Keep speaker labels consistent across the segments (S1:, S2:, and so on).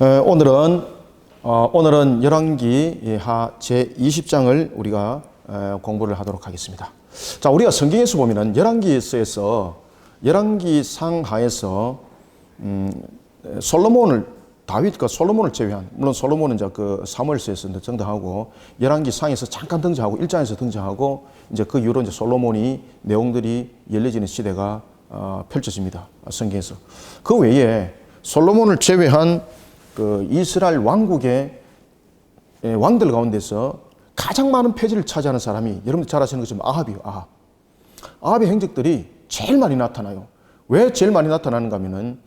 S1: 오늘은 열왕기 하 제20장을 우리가 공부를 하도록 하겠습니다. 자, 우리가 성경에서 보면은 열왕기서에서 열왕기상 하에서 다윗과 솔로몬을 제외한, 물론 솔로몬은 이제 그 사무엘서에서 등장하고 열왕기상에서 잠깐 등장하고 1장에서 등장하고 이제 그 이후로 이제 솔로몬이 내용들이 열려지는 시대가 펼쳐집니다. 성경에서. 그 외에 솔로몬을 제외한 그 이스라엘 왕국의 왕들 가운데서 가장 많은 표지를 차지하는 사람이 여러분들 잘 아시는 것처럼 아합이에요. 아합의 행적들이 제일 많이 나타나요. 왜 제일 많이 나타나는가 하면은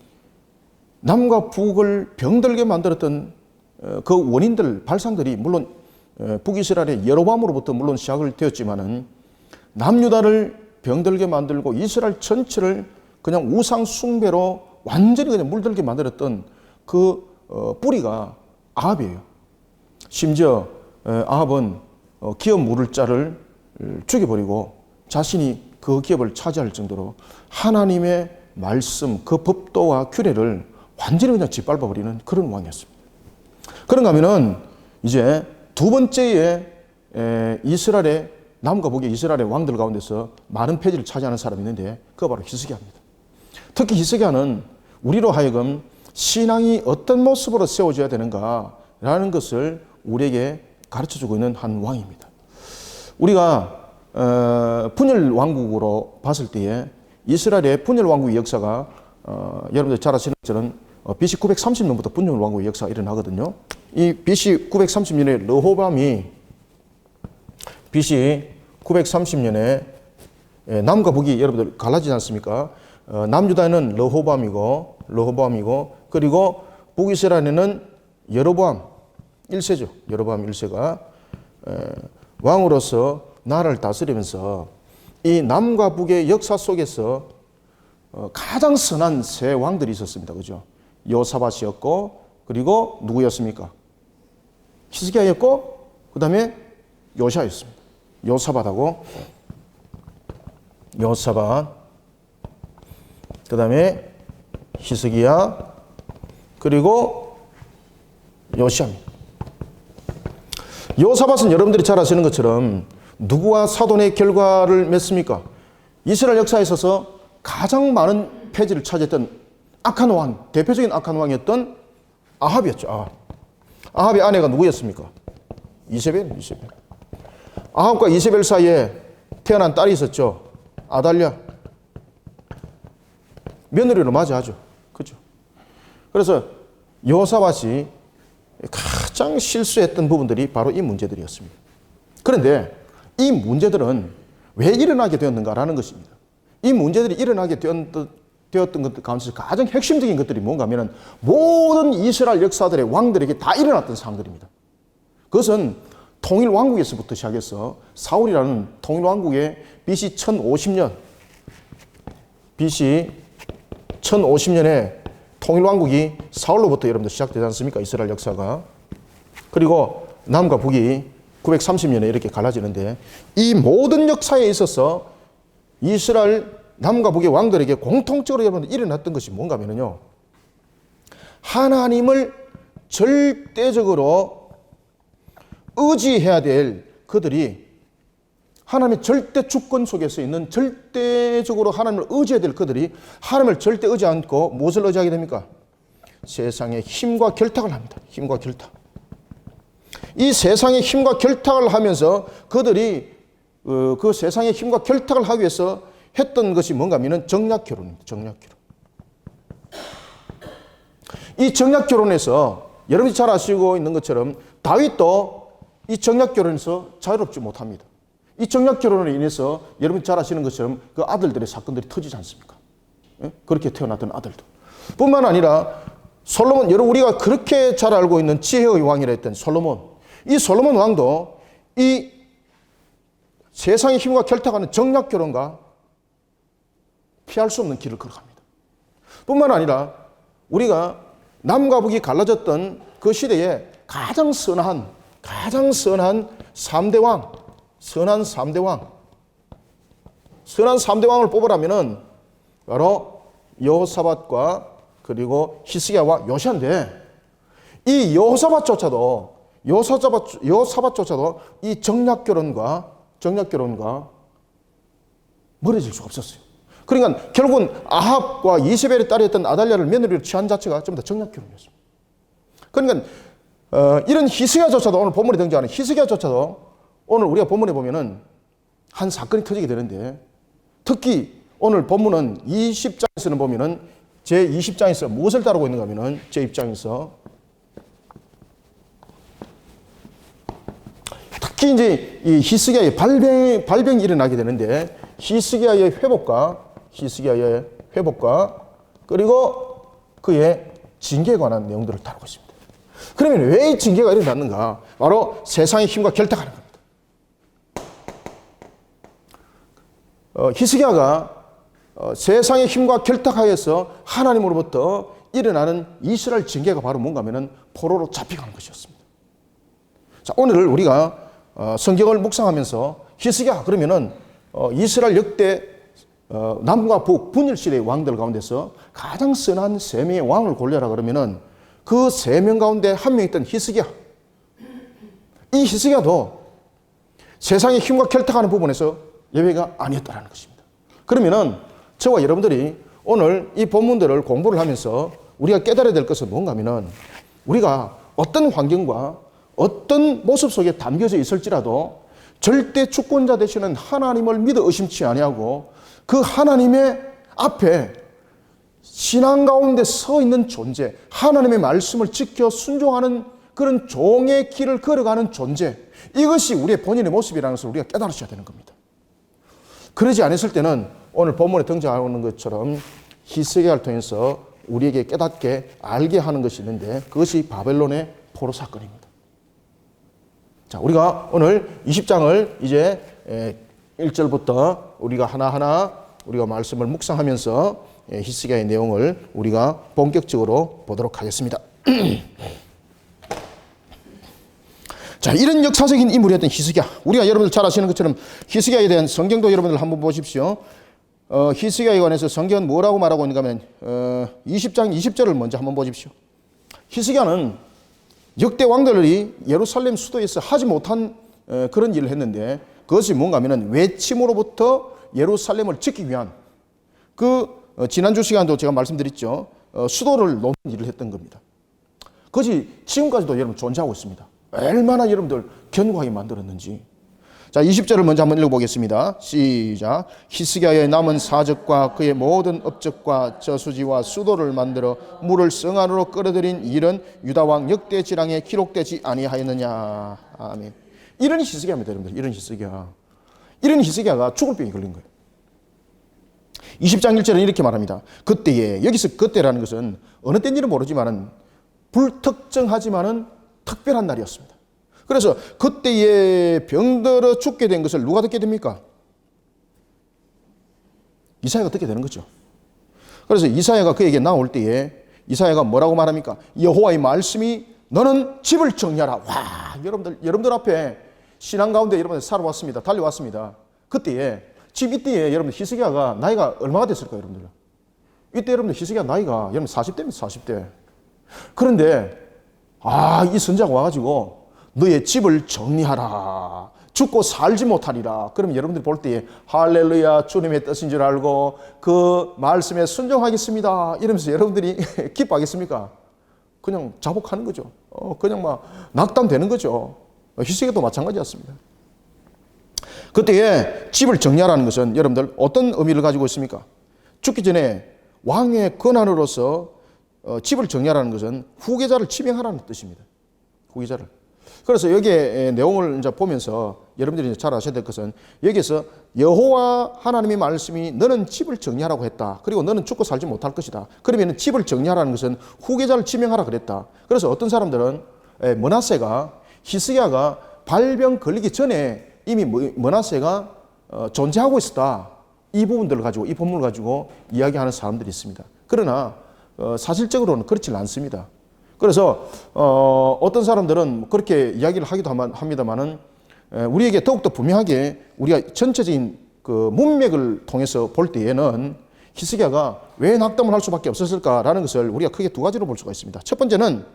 S1: 남과 북을 병들게 만들었던 그 원인들, 발상들이 물론 북이스라엘의 여로보암으로부터 물론 시작을 되었지만은 남유다를 병들게 만들고 이스라엘 전체를 그냥 우상 숭배로 완전히 그냥 물들게 만들었던 그 뿌리가 아합이에요. 심지어 아합은 기업 물을 자를 죽여버리고 자신이 그 기업을 차지할 정도로 하나님의 말씀, 그 법도와 규례를 완전히 그냥 짓밟아버리는 그런 왕이었습니다. 그런가 하면은 이제 두 번째에 이스라엘의 남과 북의 이스라엘의 왕들 가운데서 많은 표지를 차지하는 사람이 있는데 그가 바로 히스기야입니다. 특히 히스기야는 우리로 하여금 신앙이 어떤 모습으로 세워져야 되는가라는 것을 우리에게 가르쳐주고 있는 한 왕입니다. 우리가 분열 왕국으로 봤을 때에 이스라엘의 분열 왕국의 역사가 여러분들 잘 아시는 것처럼 BC 930년부터 분열 왕국의 역사가 일어나거든요. 이 BC 930년에 르호보암이 BC 930년에 남과 북이 여러분들 갈라지지 않습니까? 남유다에는 르호보암이고 그리고 북이스라엘에는 여로보암 1세죠. 여로보암 1세가 왕으로서 나라를 다스리면서 이 남과 북의 역사 속에서 가장 선한 세 왕들이 있었습니다. 그죠? 요사밧이었고 그리고 누구였습니까? 히스기야였고 그 다음에 요시아였습니다. 요사밧 그 다음에 히스기야 그리고 요시아입니다. 요사밧은 여러분들이 잘 아시는 것처럼 누구와 사돈의 결과를 맺습니까? 이스라엘 역사에 있어서 가장 많은 표지를 차지했던 악한 왕, 대표적인 악한 왕이었던 아합이었죠. 아합의 아내가 누구였습니까? 이세벨. 아합과 이세벨 사이에 태어난 딸이 있었죠. 아달랴. 며느리로 맞이하죠. 그죠? 그래서 요사밧이 가장 실수했던 부분들이 바로 이 문제들이었습니다. 그런데 이 문제들은 왜 일어나게 되었는가라는 것입니다. 이 문제들이 일어나게 되었던 것 가운데서 가장 핵심적인 것들이 뭔가 하면 모든 이스라엘 역사들의 왕들에게 다 일어났던 사항들입니다. 그것은 통일왕국에서부터 시작해서 사울이라는 통일왕국의 BC 1050년에 통일왕국이 사울로부터 여러분들 시작되지 않습니까? 이스라엘 역사가. 그리고 남과 북이 930년에 이렇게 갈라지는데 이 모든 역사에 있어서 이스라엘 남과 북의 왕들에게 공통적으로 여러분들 일어났던 것이 뭔가 하면요. 하나님을 절대적으로 의지해야 될 그들이 하나님의 절대 주권 속에서 있는 절대적으로 하나님을 의지해야 될 그들이 하나님을 절대 의지 않고 무엇을 의지하게 됩니까? 세상의 힘과 결탁을 합니다. 힘과 결탁. 이 세상의 힘과 결탁을 하면서 그들이 그 세상의 힘과 결탁을 하기 위해서 했던 것이 뭔가 하면 정략결혼입니다. 정략결혼. 이 정략결혼에서 여러분이 잘 아시고 있는 것처럼 다윗도 이 정략결혼에서 자유롭지 못합니다. 이 정략결혼으로 인해서 여러분이 잘 아시는 것처럼 그 아들들의 사건들이 터지지 않습니까? 그렇게 태어났던 아들들. 뿐만 아니라 솔로몬, 여러분 우리가 그렇게 잘 알고 있는 지혜의 왕이라 했던 솔로몬. 이 솔로몬 왕도 이 세상의 힘과 결탁하는 정략결혼과 피할 수 없는 길을 걸어갑니다. 뿐만 아니라 우리가 남과 북이 갈라졌던 그 시대에 가장 선한 3대 왕, 선한 3대 왕을 뽑으라면은 바로 여호사밧과 그리고 히스기야와 요시아인데 이 여호사밧조차도 이 정략결혼과 멀어질 수가 없었어요. 그러니까 결국은 아합과 이세벨의 딸이었던 아달랴를 며느리로 취한 자체가 전부 다 정략결혼이었습니다. 그러니까 이런 히스기야조차도, 오늘 본문에 등장하는 히스기야조차도 오늘 우리가 본문에 보면은 한 사건이 터지게 되는데, 특히 오늘 본문은 20장에서는 보면은 제20장에서 무엇을 다루고 있는가 하면은 제20장에서 특히 이제 이 히스기야의 발병이 일어나게 되는데, 히스기야의 회복과 그리고 그의 징계에 관한 내용들을 다루고 있습니다. 그러면 왜 이 징계가 일어났는가? 바로 세상의 힘과 결탁하는 겁니다. 히스기야가 세상의 힘과 결탁하여서 하나님으로부터 일어나는 이스라엘 징계가 바로 뭔가 하면은 포로로 잡혀가는 것이었습니다. 자, 오늘 우리가 성경을 묵상하면서 히스기야 그러면은 이스라엘 역대 남과 북 분열 시대의 왕들 가운데서 가장 선한 세 명의 왕을 골라라 그러면은 그 세 명 가운데 한 명이었던 히스기야. 이 히스기야도 세상의 힘과 결탁하는 부분에서 예외가 아니었다는 것입니다. 그러면은 저와 여러분들이 오늘 이 본문들을 공부를 하면서 우리가 깨달아야 될 것은 뭔가 하면은, 우리가 어떤 환경과 어떤 모습 속에 담겨져 있을지라도 절대 주권자 되시는 하나님을 믿어 의심치 아니하고 그 하나님의 앞에 신앙 가운데 서 있는 존재, 하나님의 말씀을 지켜 순종하는 그런 종의 길을 걸어가는 존재, 이것이 우리의 본인의 모습이라는 것을 우리가 깨달으셔야 되는 겁니다. 그러지 않았을 때는 오늘 본문에 등장하는 것처럼 히스기야를 통해서 우리에게 깨닫게 알게 하는 것이 있는데, 그것이 바벨론의 포로 사건입니다. 자, 우리가 오늘 20장을 이제 1절부터 우리가 하나하나 우리가 말씀을 묵상하면서 히스기야의 내용을 우리가 본격적으로 보도록 하겠습니다. 자, 이런 역사적인 인물이었던 히스기야. 우리가 여러분들 잘 아시는 것처럼 히스기야에 대한 성경도 여러분들 한번 보십시오. 히스기야에 관해서 성경은 뭐라고 말하고 있는가 하면 20장 20절을 먼저 한번 보십시오. 히스기야는 역대 왕들이 예루살렘 수도에서 하지 못한 그런 일을 했는데, 그것이 뭔가 하면 외침으로부터 예루살렘을 지키기 위한 지난주 시간도 제가 말씀드렸죠. 수도를 놓는 일을 했던 겁니다. 그것이 지금까지도 여러분 존재하고 있습니다. 얼마나 여러분들 견고하게 만들었는지. 자, 20절을 먼저 한번 읽어보겠습니다. 시작. 히스기야의 남은 사적과 그의 모든 업적과 저수지와 수도를 만들어 물을 성 안으로 끌어들인 일은 유다 왕 역대 지랑에 기록되지 아니하였느냐. 아멘. 이런 히스기야입니다, 여러분들. 이런 히스기야가 죽을 병이 걸린 거예요. 20장 1절은 이렇게 말합니다. 그때에, 여기서 그때라는 것은 어느 때인지는 모르지만은 불특정하지만은 특별한 날이었습니다. 그래서 그때에 병들어 죽게 된 것을 누가 듣게 됩니까? 이사야가 듣게 되는 거죠. 그래서 이사야가 그에게 나올 때에 이사야가 뭐라고 말합니까? 여호와의 말씀이 너는 집을 정리하라. 와, 여러분들 앞에 신앙 가운데 여러분들 살아왔습니다. 달려왔습니다. 이때에 여러분 히스기야가 나이가 얼마가 됐을까요, 여러분들? 이때 여러분들 히스기야 나이가 여러분 40대입니다, 40대. 그런데 이 선지자가 와가지고 너의 집을 정리하라. 죽고 살지 못하리라. 그럼 여러분들이 볼 때에 할렐루야, 주님의 뜻인 줄 알고 그 말씀에 순종하겠습니다 이러면서 여러분들이 기뻐하겠습니까? 그냥 자복하는 거죠. 그냥 막 낙담되는 거죠. 히스기야도 마찬가지였습니다. 그때에 집을 정리하라는 것은 여러분들 어떤 의미를 가지고 있습니까? 죽기 전에 왕의 권한으로서 집을 정리하라는 것은 후계자를 지명하라는 뜻입니다. 후계자를. 그래서 여기에 내용을 이제 보면서 여러분들이 잘 아셔야 될 것은, 여기에서 여호와 하나님의 말씀이 너는 집을 정리하라고 했다. 그리고 너는 죽고 살지 못할 것이다. 그러면 집을 정리하라는 것은 후계자를 지명하라 그랬다. 그래서 어떤 사람들은 므낫세가, 히스기야가 발병 걸리기 전에 이미 므낫세가 존재하고 있었다. 이 부분들을 가지고, 이 본문을 가지고 이야기하는 사람들이 있습니다. 그러나 사실적으로는 그렇지 않습니다. 그래서 어떤 사람들은 그렇게 이야기를 하기도 합니다만은, 우리에게 더욱더 분명하게 우리가 전체적인 그 문맥을 통해서 볼 때에는 히스기야가 왜 낙담을 할 수밖에 없었을까라는 것을 우리가 크게 두 가지로 볼 수가 있습니다. 첫 번째는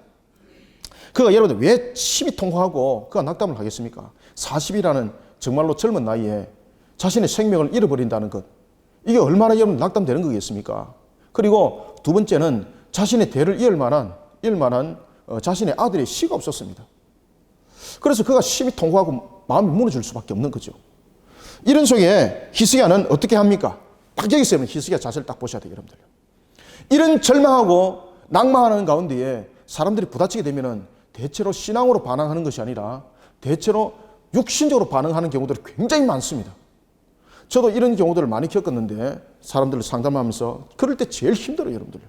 S1: 그가 여러분들 왜 심히 통곡하고 그가 낙담을 하겠습니까? 40이라는 정말로 젊은 나이에 자신의 생명을 잃어버린다는 것. 이게 얼마나 여러분 낙담되는 거겠습니까? 그리고 두 번째는 자신의 대를 이을 만한 자신의 아들의 씨가 없었습니다. 그래서 그가 심히 통곡하고 마음이 무너질 수밖에 없는 거죠. 이런 속에 히스기야는 어떻게 합니까? 딱 여기서 히스기야 자세를 딱 보셔야 돼요, 여러분들. 이런 절망하고 낭망하는 가운데에 사람들이 부딪히게 되면은 대체로 신앙으로 반응하는 것이 아니라 대체로 육신적으로 반응하는 경우들이 굉장히 많습니다. 저도 이런 경우들을 많이 겪었는데 사람들을 상담하면서 그럴 때 제일 힘들어요, 여러분들.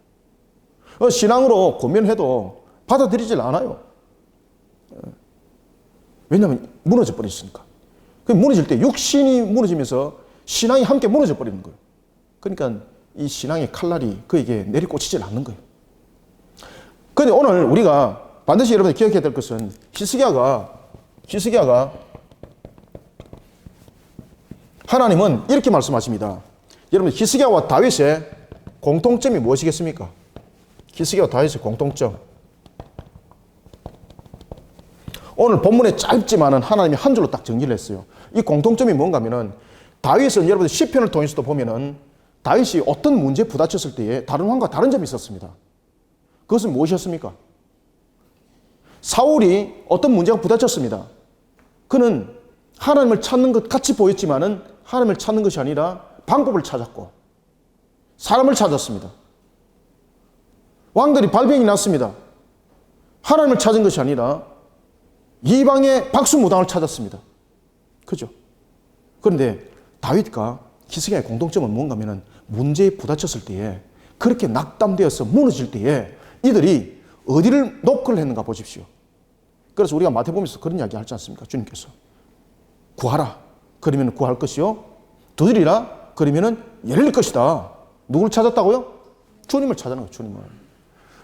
S1: 신앙으로 고면해도 받아들이질 않아요. 왜냐하면 무너져 버렸으니까. 무너질 때 육신이 무너지면서 신앙이 함께 무너져 버리는 거예요. 그러니까 이 신앙의 칼날이 그에게 내리꽂히질 않는 거예요. 그런데 오늘 우리가 반드시 여러분이 기억해야 될 것은 히스기야가 하나님은 이렇게 말씀하십니다. 여러분 히스기야와 다윗의 공통점이 무엇이겠습니까? 히스기야와 다윗의 공통점. 오늘 본문에 짧지만은 하나님이 한 줄로 딱 정리를 했어요. 이 공통점이 뭔가 하면은 다윗은 여러분들 시편을 통해서도 보면은 다윗이 어떤 문제에 부딪혔을 때에 다른 왕과 다른 점이 있었습니다. 그것은 무엇이었습니까? 사울이 어떤 문제가 부딪혔습니다. 그는 하나님을 찾는 것 같이 보였지만은 하나님을 찾는 것이 아니라 방법을 찾았고 사람을 찾았습니다. 왕들이 발병이 났습니다. 하나님을 찾은 것이 아니라 이방의 박수무당을 찾았습니다. 그죠? 그런데 다윗과 히스기야의 공통점은 뭔가 하면은 문제에 부딪혔을 때에 그렇게 낙담되어서 무너질 때에 이들이 어디를 노크를 했는가 보십시오. 그래서 우리가 마태복음에서 그런 이야기 하지 않습니까? 주님께서 구하라. 그러면 구할 것이요. 두드리라. 그러면 열릴 것이다. 누구를 찾았다고요? 주님을 찾아는 거예요. 주님을.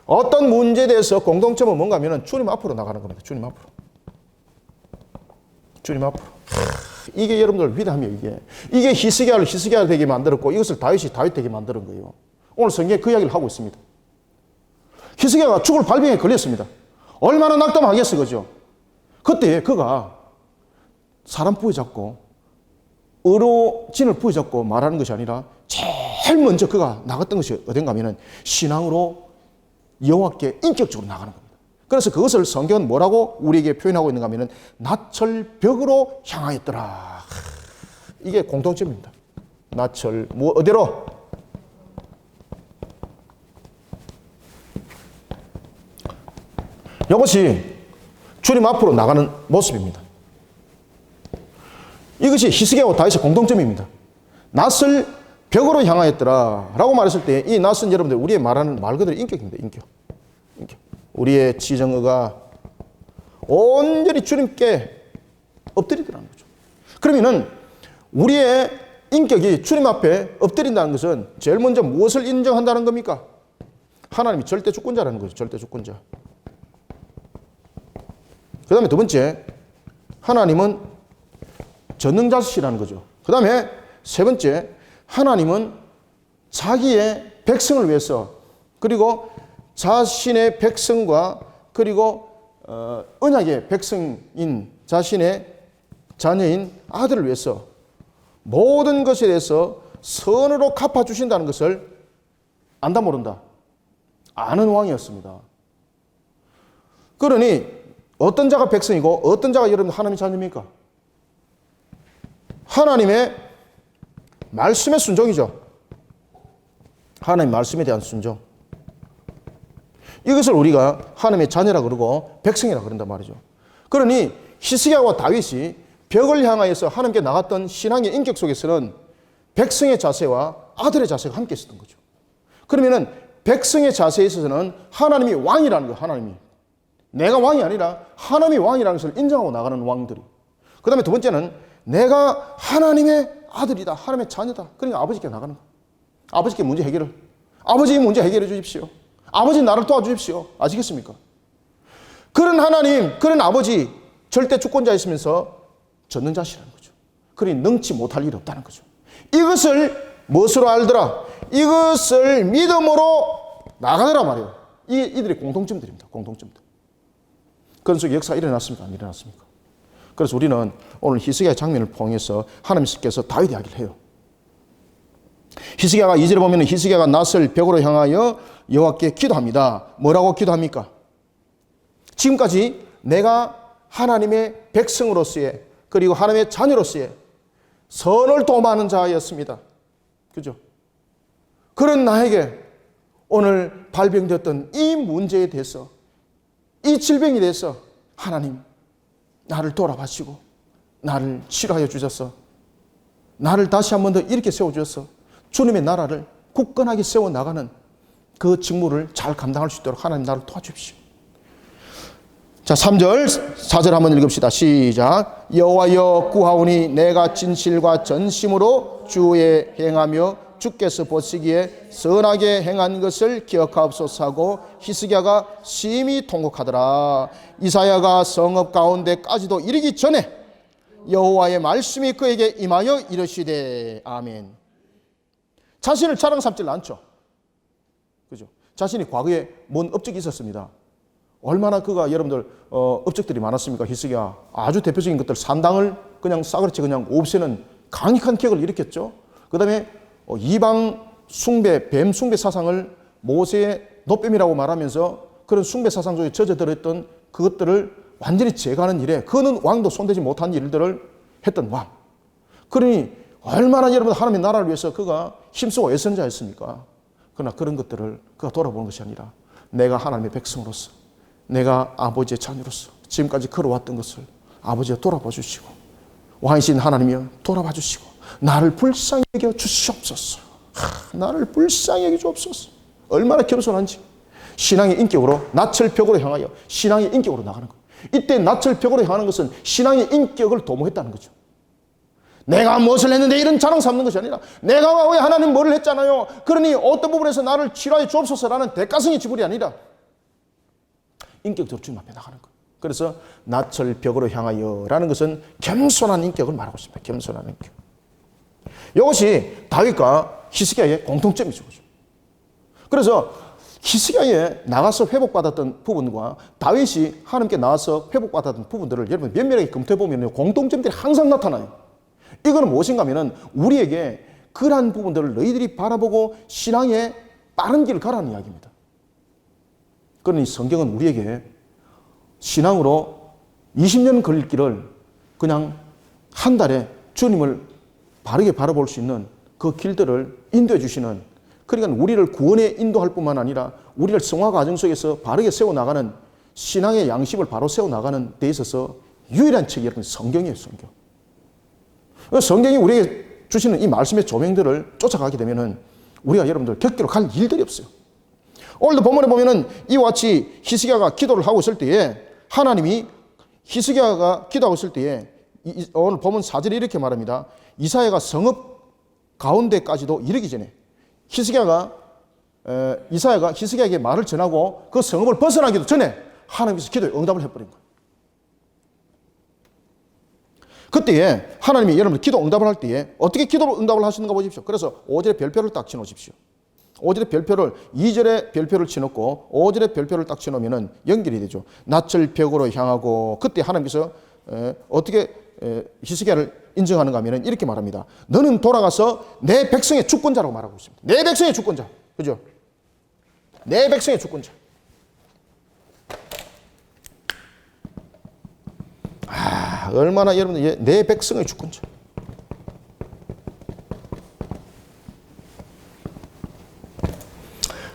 S1: 어떤 문제에 대해서 공통점은 뭔가 하면 주님 앞으로 나가는 겁니다. 주님 앞으로. 주님 앞으로. 이게 여러분들 위대함이에요. 이게 히스기야를 되게 만들었고 이것을 다윗이 다윗 되게 만드는 거예요. 오늘 성경에 그 이야기를 하고 있습니다. 히스기야가 죽을 발병에 걸렸습니다. 얼마나 낙담하겠어, 그죠? 그때 그가 사람 부여잡고 의로진을 부여잡고 말하는 것이 아니라 제일 먼저 그가 나갔던 것이 어딘가 하면은 신앙으로 여호와께 인격적으로 나가는 겁니다. 그래서 그것을 성경은 뭐라고 우리에게 표현하고 있는가 하면은 나철벽으로 향하였더라. 이게 공통점입니다. 나철, 어디로? 이것이 주님 앞으로 나가는 모습입니다. 이것이 히스기야와 다윗의 공통점입니다. 낯을 벽으로 향하였더라 라고 말했을 때 이 낯은 여러분들 우리의 말하는 말 그대로 인격입니다. 인격. 우리의 지정의가 온전히 주님께 엎드리더라는 거죠. 그러면은 우리의 인격이 주님 앞에 엎드린다는 것은 제일 먼저 무엇을 인정한다는 겁니까? 하나님이 절대 주권자라는 거죠. 절대 주권자. 그 다음에 두 번째, 하나님은 전능자시라는 거죠. 그 다음에 세 번째, 하나님은 자기의 백성을 위해서 그리고 자신의 백성과 그리고 언약의 백성인 자신의 자녀인 아들을 위해서 모든 것에 대해서 선으로 갚아주신다는 것을 안다 모른다. 아는 왕이었습니다. 그러니 어떤 자가 백성이고 어떤 자가 여러분 하나님의 자녀입니까? 하나님의 말씀의 순종이죠. 하나님의 말씀에 대한 순종. 이것을 우리가 하나님의 자녀라 그러고 백성이라 그런단 말이죠. 그러니 히스기야와 다윗이 벽을 향하여서 하나님께 나갔던 신앙의 인격 속에서는 백성의 자세와 아들의 자세가 함께 있었던 거죠. 그러면은 백성의 자세에 있어서는 하나님이 왕이라는 거예요. 하나님이. 내가 왕이 아니라 하나님이 왕이라는 것을 인정하고 나가는 왕들이. 그 다음에 두 번째는 내가 하나님의 아들이다. 하나님의 자녀다. 그러니까 아버지께 나가는 거예요. 아버지께 문제 해결을. 아버지의 문제 해결해 주십시오. 아버지 나를 도와주십시오. 아시겠습니까? 그런 하나님, 그런 아버지 절대 주권자이시면서 전능자시라는 거죠. 그러니 능치 못할 일이 없다는 거죠. 이것을 무엇으로 알더라? 이것을 믿음으로 나가더라 말이에요. 이게 이들의 공통점들입니다. 공통점들. 그런 속에 역사가 일어났습니까? 안 일어났습니까? 그래서 우리는 오늘 히스기야의 장면을 통해서 하나님께서 다윗 이야기를 해요. 히스기야가 2절에 보면 히스기야가 낫을 벽으로 향하여 여호와께 기도합니다. 뭐라고 기도합니까? 지금까지 내가 하나님의 백성으로서의 그리고 하나님의 자녀로서의 선을 도모하는 자였습니다. 그죠? 그런 나에게 오늘 발병되었던 이 문제에 대해서 이 질병에 대해서 하나님 나를 돌아보시고 나를 치료하여 주셔서 나를 다시 한 번 더 이렇게 세워주셔서 주님의 나라를 굳건하게 세워나가는 그 직무를 잘 감당할 수 있도록 하나님 나를 도와주십시오. 자, 3절, 4절 한번 읽읍시다. 시작. 여호와여 구하오니 내가 진실과 전심으로 주의 행하며 주께서 보시기에 선하게 행한 것을 기억하옵소서 하고 히스기야가 심히 통곡하더라. 이사야가 성읍 가운데까지도 이르기 전에 여호와의 말씀이 그에게 임하여 이르시되 아멘. 자신을 자랑 삼질 않죠. 그죠? 자신이 과거에 뭔 업적이 있었습니다. 얼마나 그가 여러분들 업적들이 많았습니까? 히스기야 아주 대표적인 것들 산당을 그냥 싸그렇이 그냥 없애는 강력한 개혁을 일으켰죠. 그 다음에 이방 숭배, 뱀 숭배 사상을 모세의 노뱀이라고 말하면서 그런 숭배 사상 속에 젖어들었던 그것들을 완전히 제거하는 일에 그는 왕도 손대지 못한 일들을 했던 왕. 그러니 얼마나 여러분 하나님의 나라를 위해서 그가 힘쓰고 애쓴 자였습니까? 그러나 그런 것들을 그가 돌아보는 것이 아니라 내가 하나님의 백성으로서 내가 아버지의 자녀로서 지금까지 걸어왔던 것을 아버지가 돌아봐 주시고 왕이신 하나님이여 돌아봐 주시고 나를 불쌍히 여겨 주시옵소서. 나를 불쌍히 여겨 주옵소서. 얼마나 겸손한지 신앙의 인격으로 낯을 벽으로 향하여 신앙의 인격으로 나가는 거예요. 이때 낯을 벽으로 향하는 것은 신앙의 인격을 도모했다는 거죠. 내가 무엇을 했는데 이런 자랑 삼는 것이 아니라 내가 왜 하나님 뭐를 했잖아요. 그러니 어떤 부분에서 나를 치료하여 주옵소서라는 대가성의 지불이 아니라 인격적으로 주님 앞에 나가는 거예요. 그래서 낯을 벽으로 향하여 라는 것은 겸손한 인격을 말하고 있습니다. 겸손한 인격. 이것이 다윗과 히스기야의 공통점이죠. 그래서 히스기야에 나가서 회복받았던 부분과 다윗이 하나님께 나와서 회복받았던 부분들을 여러분 면밀하게 검토해보면 공통점들이 항상 나타나요. 이거는 무엇인가 하면 우리에게 그러한 부분들을 너희들이 바라보고 신앙의 빠른 길을 가라는 이야기입니다. 그러니 성경은 우리에게 신앙으로 20년 걸릴 길을 그냥 한 달에 주님을 바르게 바라볼 수 있는 그 길들을 인도해 주시는, 그러니까 우리를 구원에 인도할 뿐만 아니라 우리를 성화 과정 속에서 바르게 세워나가는 신앙의 양식을 바로 세워나가는 데 있어서 유일한 책이 여러분 성경이에요. 성경. 성경이 우리에게 주시는 이 말씀의 조명들을 쫓아가게 되면은 우리가 여러분들 격기로 갈 일들이 없어요. 오늘도 본문에 보면은 이와 같이 히스기야가 기도를 하고 있을 때에 하나님이 히스기야가 기도하고 있을 때에 오늘 본문 4절에 이렇게 말합니다. 이사야가 성읍 가운데까지도 이르기 전에 이사야가 히스기야에게 말을 전하고 그 성읍을 벗어나기도 전에 하나님께서 기도에 응답을 해버린 거예요. 그때에 하나님이 여러분들 기도 응답을 할 때에 어떻게 기도로 응답을 하시는가 보십시오. 그래서 5절에 별표를 딱 쳐놓으십시오. 5절에 별표를 2절에 별표를 쳐놓고 5절에 별표를 딱 쳐놓으면 연결이 되죠. 낯을 벽으로 향하고 그때 하나님께서 어떻게 히스기야를 인정하는가 하면 이렇게 말합니다. 너는 돌아가서 내 백성의 주권자라고 말하고 있습니다. 내 백성의 주권자. 그죠? 내 백성의 주권자. 얼마나 여러분들 내 백성의 주권자.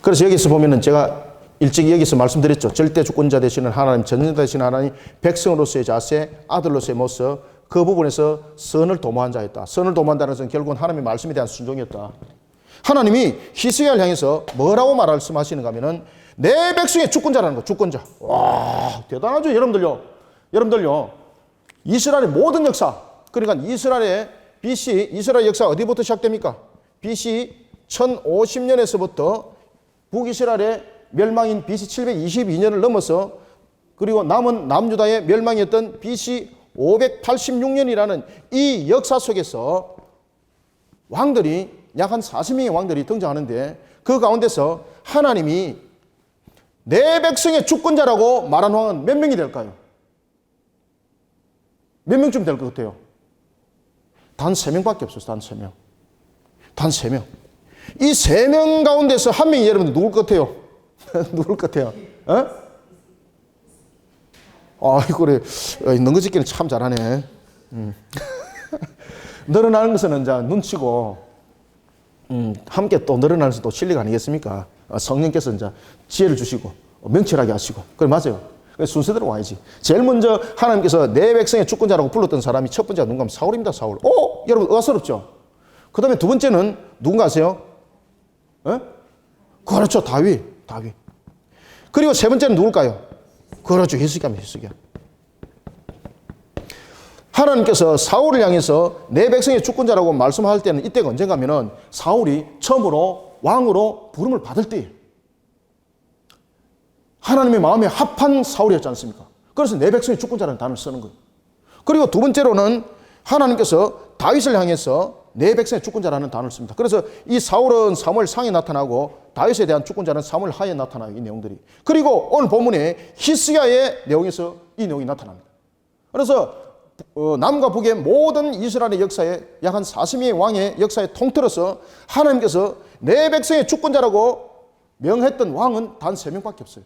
S1: 그래서 여기서 보면은 제가 일찍 여기서 말씀드렸죠. 절대 주권자 되시는 하나님, 전능자 되시는 하나님, 백성으로서의 자세, 아들로서의 모습, 그 부분에서 선을 도모한 자였다. 선을 도모한다는 것은 결국은 하나님의 말씀에 대한 순종이었다. 하나님이 히스기야를 향해서 뭐라고 말씀하시는가 하면은 내 백성의 주권자라는 거, 주권자. 와, 대단하죠, 여러분들요. 이스라엘의 모든 역사, 그러니까 이스라엘의 BC, 이스라엘 역사 어디부터 시작됩니까? BC 1050년에서부터 북이스라엘의 멸망인 BC 722년을 넘어서 그리고 남은 남유다의 멸망이었던 BC 586년이라는 이 역사 속에서 왕들이 약 한 40명의 왕들이 등장하는데 그 가운데서 하나님이 내 백성의 주권자라고 말한 왕은 몇 명이 될까요? 몇 명쯤 될 것 같아요? 단 3명밖에 없었어요. 단 3명. 단 3명. 이 3명 가운데서 한 명이 여러분 누굴 것 같아요? 누굴 것 같아요? 아이고, 그래. 능거짓기는 참 잘하네. 늘어나는 것은 이제 눈치고, 함께 또 늘어나는 것은 또 진리가 아니겠습니까? 성령께서 이제 지혜를 주시고, 명철하게 하시고. 그래, 맞아요. 순서대로 와야지. 제일 먼저 하나님께서 내 백성의 주권자라고 불렀던 사람이 첫 번째가 누군가 하면 사울입니다, 사울. 여러분, 의아스럽죠? 그 다음에 두 번째는 누군가 아세요? 그렇죠, 다윗. 그리고 세 번째는 누굴까요? 그렇죠, 히스기야입니다, 히스기야. 하나님께서 사울을 향해서 내 백성의 주권자라고 말씀할 때는 이때가 언젠가 하면은 사울이 처음으로 왕으로 부름을 받을 때예요. 하나님의 마음에 합한 사울이었지 않습니까? 그래서 내 백성의 주권자라는 단어를 쓰는 거예요. 그리고 두 번째로는 하나님께서 다윗을 향해서 내 백성의 주권자라는 단어를 씁니다. 그래서 이 사울은 사무엘 상에 나타나고 다윗에 대한 주권자는 사무엘 하에 나타나요. 이 내용들이. 그리고 오늘 본문에 히스기야의 내용에서 이 내용이 나타납니다. 그래서 남과 북의 모든 이스라엘의 역사에 약 한 40명의 왕의 역사에 통틀어서 하나님께서 내 백성의 주권자라고 명했던 왕은 단 3명밖에 없어요.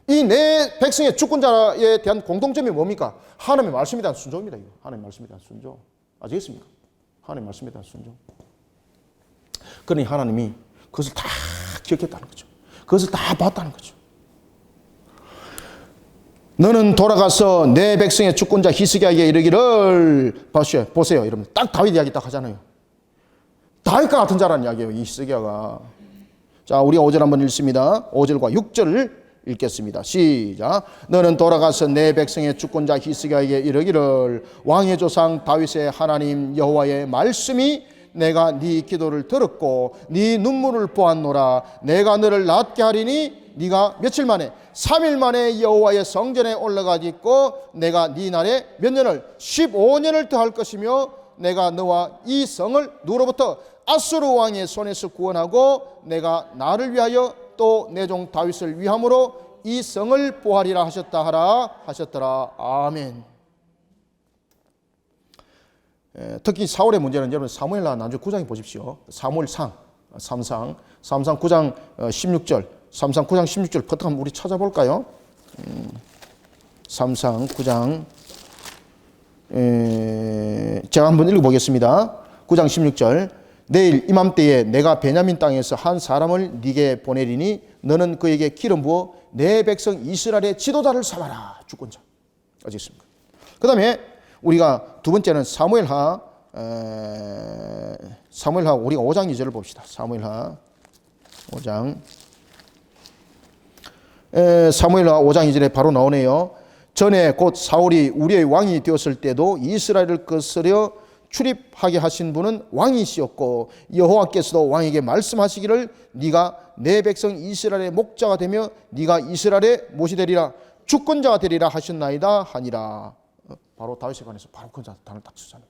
S1: 이 내 백성의 주권자에 대한 공통점이 뭡니까? 하나님의 말씀에 대한 순종입니다. 이거. 하나님의 말씀에 대한 순종. 아시겠습니까? 하나님의 말씀에 대한 순종. 그러니 하나님이 그것을 다 기억했다는 거죠. 그것을 다 봤다는 거죠. 너는 돌아가서 내 백성의 주권자 히스기야에게 이르기를 보세요. 여러분 딱 다윗 이야기 딱 하잖아요. 다윗과 같은 자라는 이야기예요. 이 히스기야가. 자, 우리가 5절 한번 읽습니다. 5절과 6절을 읽겠습니다. 시작. 너는 돌아가서 내 백성의 주권자 히스기야에게 이르기를 왕의 조상 다윗의 하나님 여호와의 말씀이 내가 네 기도를 들었고 네 눈물을 보았노라. 내가 너를 낫게 하리니 네가 며칠 만에 3일 만에 여호와의 성전에 올라가겠고 내가 네 날에 몇 년을 15년을 더할 것이며 내가 너와 이 성을 누구로부터 아수르 왕의 손에서 구원하고 내가 나를 위하여 또 내 종 다윗을 위함으로 이 성을 보하리라 하셨다 하라 하셨더라. 아멘. 특히 사울의 문제는 여러분 사무엘하 나중에 9장에 보십시오. 사무엘상 3상 9장 16절 3상 9장 16절 버튼 한번 우리 찾아볼까요? 3상 9장 제가 한번 읽어보겠습니다. 9장 16절 내일 이맘때에 내가 베냐민 땅에서 한 사람을 네게 보내리니 너는 그에게 기름 부어 내 백성 이스라엘의 지도자를 삼아라. 주권자. 아시겠습니까? 그 다음에 우리가 두 번째는 사무엘하 우리가 5장 2절을 봅시다. 사무엘하 5장 5장 2절에 바로 나오네요. 전에 곧 사울이 우리의 왕이 되었을 때도 이스라엘을 거스려 출입하게 하신 분은 왕이시었고 여호와께서도 왕에게 말씀하시기를 네가 내 백성 이스라엘의 목자가 되며 네가 이스라엘의 무엇이 되리라 주권자가 되리라 하셨나이다 하니라. 바로 다윗에 관해서 바로 그 단어를 딱 쓰잖아요.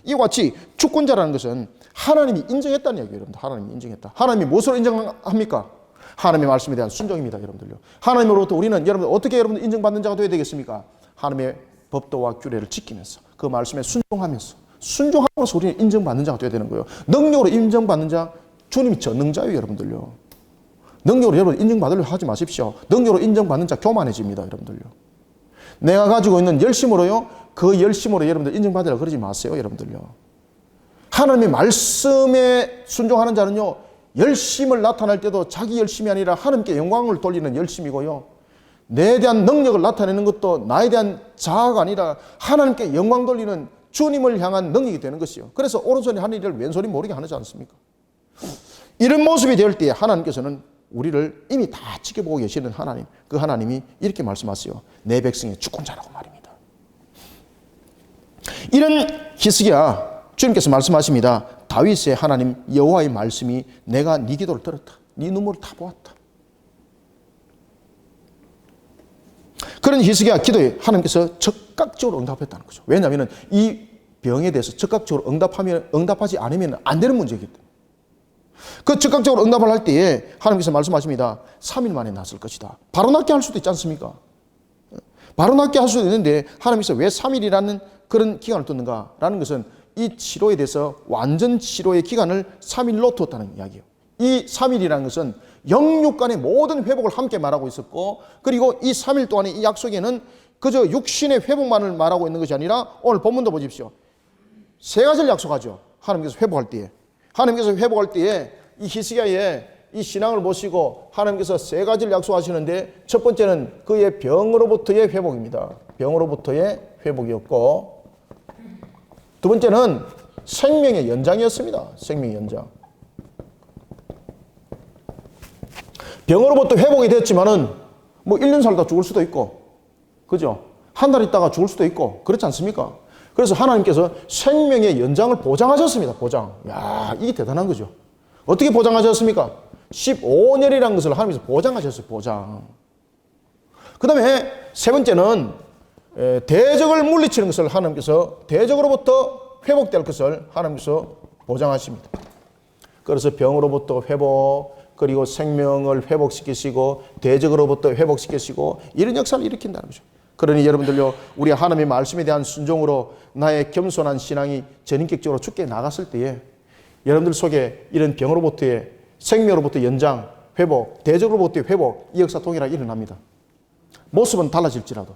S1: 이와 같이 주권자라는 것은 하나님이 인정했다는 이야기예요. 여러분들 하나님이 인정했다. 하나님이 무엇으로 인정합니까? 하나님의 말씀에 대한 순종입니다. 여러분들요. 하나님으로부터 우리는 여러분들 어떻게 여러분들 인정받는 자가 되어야 되겠습니까? 하나님의 법도와 규례를 지키면서 그 말씀에 순종함으로써 우리는 인정받는 자가 되어야 되는 거예요. 능력으로 인정받는 자 주님이 전능자예요. 여러분들요. 능력으로 여러분 인정받으려 하지 마십시오. 능력으로 인정받는 자 교만해집니다. 여러분들요. 내가 가지고 있는 열심으로요. 그 열심으로 여러분들 인정받으려고 그러지 마세요. 여러분들요. 하나님의 말씀에 순종하는 자는요. 열심을 나타낼 때도 자기 열심이 아니라 하나님께 영광을 돌리는 열심이고요. 내에 대한 능력을 나타내는 것도 나에 대한 자아가 아니라 하나님께 영광 돌리는 주님을 향한 능력이 되는 것이요. 그래서 오른손이 하는 일을 왼손이 모르게 하지 않습니까? 이런 모습이 될 때 하나님께서는 우리를 이미 다 지켜보고 계시는 하나님, 그 하나님이 이렇게 말씀하세요. 내 백성의 주권자라고 말입니다. 이런 히스기야 주님께서 말씀하십니다. 다윗의 하나님 여호와의 말씀이 내가 네 기도를 들었다. 네 눈물을 다 보았다. 그런 히스기야 기도에 하나님께서 적극적으로 응답했다는 거죠. 왜냐하면 이 병에 대해서 적극적으로 응답하지 않으면 안 되는 문제이기 때문에. 그 적극적으로 응답을 할 때에 하나님께서 말씀하십니다. 3일 만에 낫을 것이다. 바로 낫게 할 수도 있지 않습니까? 바로 낫게 할 수도 있는데 하나님께서 왜 3일이라는 그런 기간을 뒀는가라는 것은 이 치료에 대해서 완전 치료의 기간을 3일로 뒀다는 이야기예요. 이 3일이라는 것은 영육 간의 모든 회복을 함께 말하고 있었고, 그리고 이 3일 동안의 이 약속에는 그저 육신의 회복만을 말하고 있는 것이 아니라 오늘 본문도 보십시오. 세 가지를 약속하죠. 하나님께서 회복할 때에. 하나님께서 회복할 때에 이 히스기야의 이 신앙을 보시고 하나님께서 세 가지를 약속하시는데, 첫 번째는 그의 병으로부터의 회복입니다. 병으로부터의 회복이었고, 두 번째는 생명의 연장이었습니다. 생명의 연장. 병으로부터 회복이 됐지만은 뭐 1년 살다 죽을 수도 있고, 그죠? 한 달 있다가 죽을 수도 있고, 그렇지 않습니까? 그래서 하나님께서 생명의 연장을 보장하셨습니다. 보장. 야, 이게 대단한 거죠. 어떻게 보장하셨습니까? 15년이라는 것을 하나님께서 보장하셨어요. 보장. 그 다음에 세 번째는 대적을 물리치는 것을 하나님께서, 대적으로부터 회복될 것을 하나님께서 보장하십니다. 그래서 병으로부터 회복, 그리고 생명을 회복시키시고 대적으로부터 회복시키시고 이런 역사를 일으킨다는 거죠. 그러니 여러분들요, 우리 하나님의 말씀에 대한 순종으로 나의 겸손한 신앙이 전인격적으로 주께 나갔을 때에 여러분들 속에 이런 병으로부터의, 생명으로부터 연장, 회복, 대적으로부터의 회복, 이 역사 동일하게 일어납니다. 모습은 달라질지라도.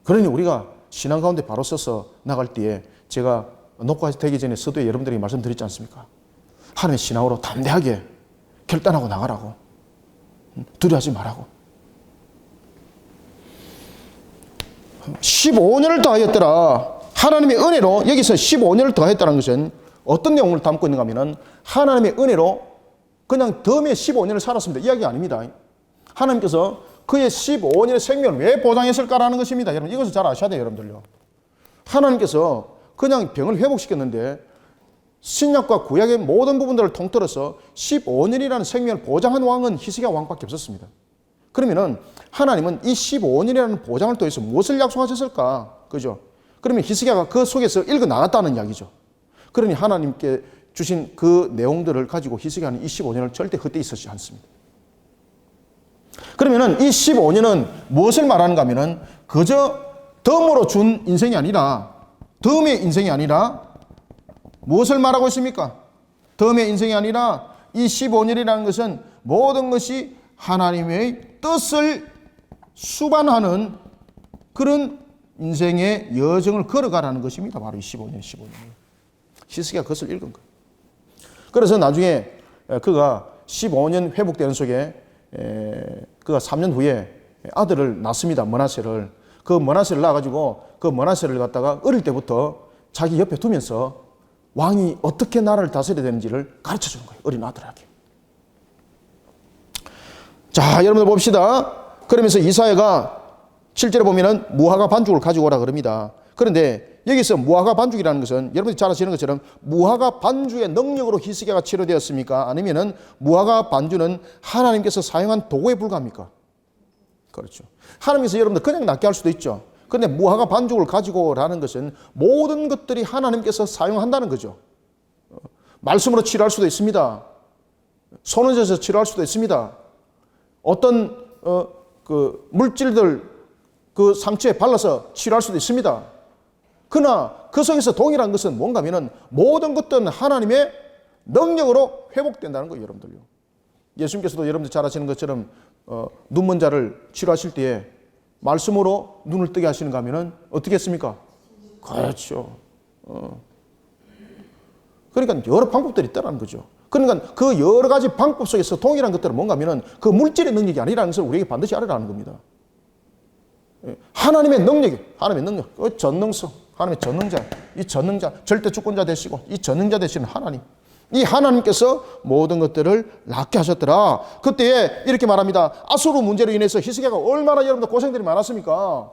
S1: 그러니 우리가 신앙 가운데 바로 서서 나갈 때에, 제가 녹화되기 전에 서두에 여러분들에게 말씀드렸지 않습니까? 하나님의 신앙으로 담대하게 결단하고 나가라고. 두려워하지 말라고. 15년을 더하였더라. 하나님의 은혜로, 여기서 15년을 더하였다는 것은 어떤 내용을 담고 있는가 하면, 하나님의 은혜로 그냥 덤에 15년을 살았습니다. 이야기가 아닙니다. 하나님께서 그의 15년의 생명을 왜 보장했을까라는 것입니다. 여러분, 이것을 잘 아셔야 돼요, 여러분들요. 하나님께서 그냥 병을 회복시켰는데 신약과 구약의 모든 부분들을 통틀어서 15년이라는 생명을 보장한 왕은 히스기야 왕밖에 없었습니다. 그러면은 하나님은 이 15년이라는 보장을 통해서 무엇을 약속하셨을까? 그죠? 그러면 히스기야가 그 속에서 읽어 나갔다는 이야기죠. 그러니 하나님께 주신 그 내용들을 가지고 히스기야는 이 15년을 절대 헛되이 있었지 않습니다. 그러면은 이 15년은 무엇을 말하는가 하면은 그저 덤으로 준 인생이 아니라, 덤의 인생이 아니라 무엇을 말하고 있습니까? 덤의 인생이 아니라 이 15년이라는 것은 모든 것이 하나님의 뜻을 수반하는 그런 인생의 여정을 걸어가라는 것입니다. 바로 이 15년. 히스기야가 그것을 읽은 거예요. 그래서 나중에 그가 15년 회복되는 속에 그가 3년 후에 아들을 낳습니다. 머나세를. 그 머나세를 낳아가지고 그 머나세를 갖다가 어릴 때부터 자기 옆에 두면서 왕이 어떻게 나라를 다스려야 되는지를 가르쳐 주는 거예요. 어린 아들에게. 자, 여러분들 봅시다. 그러면서 이사야가 7절에 보면은 무화과 반죽을 가지고 오라 그럽니다. 그런데 여기서 무화과 반죽이라는 것은 여러분들이 잘 아시는 것처럼 무화과 반죽의 능력으로 히스기야가 치료되었습니까? 아니면은 무화과 반죽은 하나님께서 사용한 도구에 불과합니까? 그렇죠. 하나님께서 여러분들 그냥 낫게 할 수도 있죠. 그런데 무화과 반죽을 가지고 오라는 것은 모든 것들이 하나님께서 사용한다는 거죠. 말씀으로 치료할 수도 있습니다. 손을 져서 치료할 수도 있습니다. 어떤 그 물질들 그 상처에 발라서 치료할 수도 있습니다. 그러나 그 속에서 동일한 것은 뭔가 하면은 모든 것들은 하나님의 능력으로 회복된다는 거예요, 여러분들요. 예수님께서도 여러분들 잘 아시는 것처럼 눈먼 자를 치료하실 때에 말씀으로 눈을 뜨게 하시는가 하면은 어떻게 했습니까? 그렇죠. 그러니까 여러 방법들이 있다는 거죠. 그러니까 그 여러 가지 방법 속에서 동일한 것들은 뭔가 하면은 그 물질의 능력이 아니라는 것을 우리에게 반드시 알아라는 겁니다. 하나님의 능력, 그 전능성, 하나님의 전능자, 이 전능자, 절대 주권자 되시고 이 전능자 되시는 하나님, 이 하나님께서 모든 것들을 낫게 하셨더라. 그때에 이렇게 말합니다. 아수르 문제로 인해서 히스기야가 얼마나 여러분들 고생들이 많았습니까?